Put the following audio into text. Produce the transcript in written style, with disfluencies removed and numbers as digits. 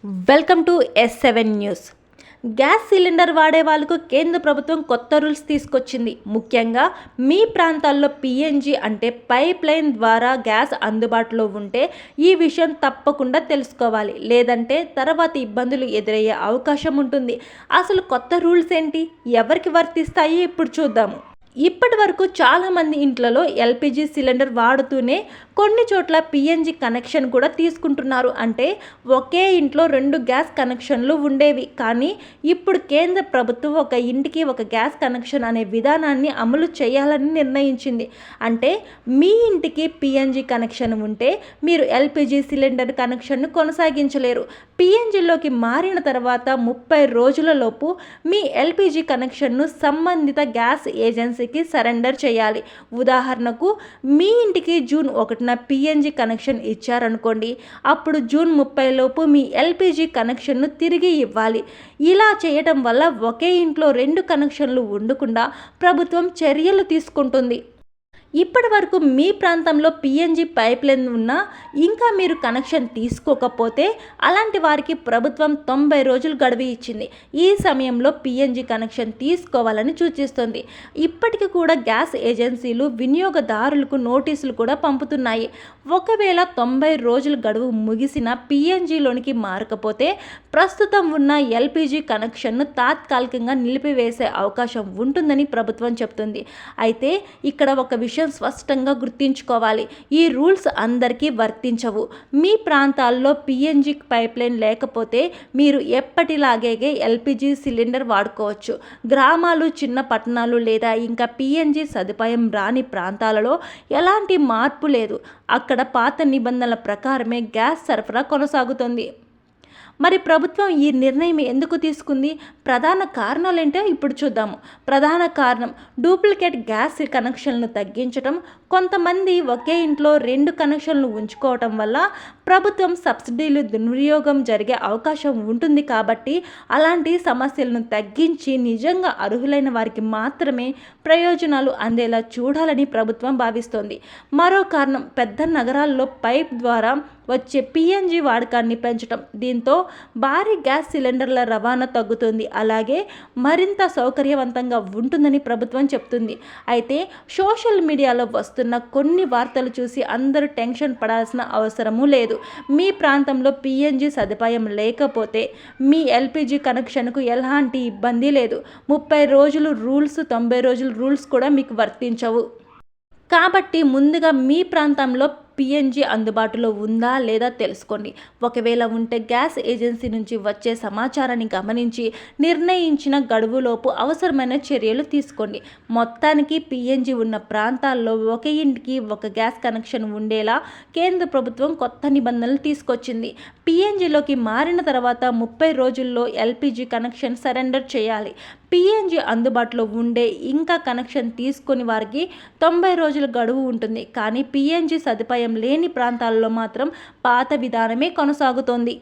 Welcome to S7 news. Gas cylinder వాడే వాళ్ళకు కేంద్ర ప్రభుత్వం కొత్త రూల్స్ తీసుకొచ్చింది. ముఖ్యంగా మీ ప్రాంతాల్లో పిఎన్జి అంటే పైప్ లైన్ ద్వారా గ్యాస్ అందుబాటులో ఉంటే ఈ విషయం తప్పకుండా తెలుసుకోవాలి. లేదంటే తర్వాత ఇబ్బందులు ఎదురయ్యే అవకాశం ఉంటుంది. అసలు కొత్త రూల్స్ ఏంటి, ఎవరికి వర్తిస్తాయి ఇప్పుడు చూద్దాము. ఇప్పటి వరకు చాలామంది ఇంట్లలో ఎల్పిజి సిలిండర్ వాడుతూనే కొన్ని చోట్ల పిఎన్జి కనెక్షన్ కూడా తీసుకుంటున్నారు. అంటే ఒకే ఇంట్లో 2 గ్యాస్ కనెక్షన్లు ఉండేవి. కానీ ఇప్పుడు కేంద్ర ప్రభుత్వం ఒక ఇంటికి ఒక గ్యాస్ కనెక్షన్ అనే విధానాన్ని అమలు చేయాలని నిర్ణయించింది. అంటే మీ ఇంటికి పిఎన్జి కనెక్షన్ ఉంటే మీరు ఎల్పిజి సిలిండర్ కనెక్షన్ను కొనసాగించలేరు. పిఎన్జిలోకి మారిన తర్వాత 30 రోజులలోపు మీ ఎల్పిజి కనెక్షన్ను సంబంధిత గ్యాస్ ఏజెన్సీకి సరెండర్ చేయాలి. ఉదాహరణకు మీ ఇంటికి జూన్ 1న పిఎన్జి కనెక్షన్ ఇచ్చారనుకోండి, అప్పుడు జూన్ 30 లోపు మీ ఎల్పిజి కనెక్షన్ను తిరిగి ఇవ్వాలి. ఇలా చేయటం వల్ల ఒకే ఇంట్లో 2 కనెక్షన్లు ఉండకుండా ప్రభుత్వం చర్యలు తీసుకుంటుంది. ఇప్పటి వరకు మీ ప్రాంతంలో పిఎన్జి పైప్ లైన్ ఉన్నా ఇంకా మీరు కనెక్షన్ తీసుకోకపోతే అలాంటి వారికి ప్రభుత్వం 90 రోజులు గడువు ఇచ్చింది. ఈ సమయంలో పిఎన్జి కనెక్షన్ తీసుకోవాలని సూచిస్తుంది. ఇప్పటికి కూడా గ్యాస్ ఏజెన్సీలు వినియోగదారులకు నోటీసులు కూడా పంపుతున్నాయి. ఒకవేళ 90 రోజుల గడువు ముగిసిన పిఎన్జిలోనికి మారకపోతే ప్రస్తుతం ఉన్న ఎల్పిజి కనెక్షన్ను తాత్కాలికంగా నిలిపివేసే అవకాశం ఉంటుందని ప్రభుత్వం చెప్తుంది. అయితే ఇక్కడ ఒక విషయం స్పష్టంగా గుర్తుంచుకోవాలి. ఈ రూల్స్ అందరికీ వర్తించవు. మీ ప్రాంతాల్లో పిఎన్జి పైప్ లైన్ లేకపోతే మీరు ఎప్పటిలాగే ఎల్పిజి సిలిండర్ వాడుకోవచ్చు. గ్రామాలు, చిన్న పట్టణాలు లేదా ఇంకా పిఎన్జి సదుపాయం రాని ప్రాంతాలలో ఎలాంటి మార్పు లేదు. అక్కడ పాత నిబంధనల ప్రకారమే గ్యాస్ సరఫరా కొనసాగుతుంది. మరి ప్రభుత్వం ఈ నిర్ణయం ఎందుకు తీసుకుంది? ప్రధాన కారణాలు ఏంటో ఇప్పుడు చూద్దాము. ప్రధాన కారణం డూప్లికేట్ గ్యాస్ కనెక్షన్లను తగ్గించడం. కొంతమంది ఒకే ఇంట్లో 2 కనెక్షన్లు ఉంచుకోవటం వల్ల ప్రభుత్వం సబ్సిడీలు దుర్వినియోగం జరిగే అవకాశం ఉంటుంది. కాబట్టి అలాంటి సమస్యలను తగ్గించి నిజంగా అర్హులైన వారికి మాత్రమే ప్రయోజనాలు అందేలా చూడాలని ప్రభుత్వం భావిస్తోంది. మరో కారణం పెద్ద నగరాల్లో పైప్ ద్వారా వచ్చే పిఎన్జి వాడకాన్ని పెంచడం. దీంతో భారీ గ్యాస్ సిలిండర్ల రవాణా తగ్గుతుంది. అలాగే మరింత సౌకర్యవంతంగా ఉంటుందని ప్రభుత్వం చెప్తుంది. అయితే సోషల్ మీడియాలో వస్తున్న కొన్ని వార్తలు చూసి అందరూ టెన్షన్ పడాల్సిన అవసరమూ లేదు. మీ ప్రాంతంలో పిఎన్జి సదుపాయం లేకపోతే మీ ఎల్పిజి కనెక్షన్కు ఎలాంటి ఇబ్బంది లేదు. 30 రోజులు రూల్స్, 90 రోజుల రూల్స్ కూడా మీకు వర్తించవు. కాబట్టి ముందుగా మీ ప్రాంతంలో పిఎన్జి అందుబాటులో ఉందా లేదా తెలుసుకోండి. ఒకవేళ ఉంటే గ్యాస్ ఏజెన్సీ నుంచి వచ్చే సమాచారాన్ని గమనించి నిర్ణయించిన గడువులోపు అవసరమైన చర్యలు తీసుకోండి. మొత్తానికి పిఎన్జి ఉన్న ప్రాంతాల్లో ఒక ఇంటికి ఒక గ్యాస్ కనెక్షన్ ఉండేలా కేంద్ర ప్రభుత్వం కొత్త నిబంధనలు తీసుకొచ్చింది. పిఎన్జిలోకి మారిన తర్వాత 30 రోజుల్లో ఎల్పిజి కనెక్షన్ సరెండర్ చేయాలి. పిఎన్జి అందుబాటులో ఉండే ఇంకా కనెక్షన్ తీసుకుని వారికి 90 రోజుల గడువు ఉంటుంది. కానీ పిఎన్జి సదుపాయం లేని ప్రాంతాల్లో మాత్రం పాత విధానమే కొనసాగుతోంది.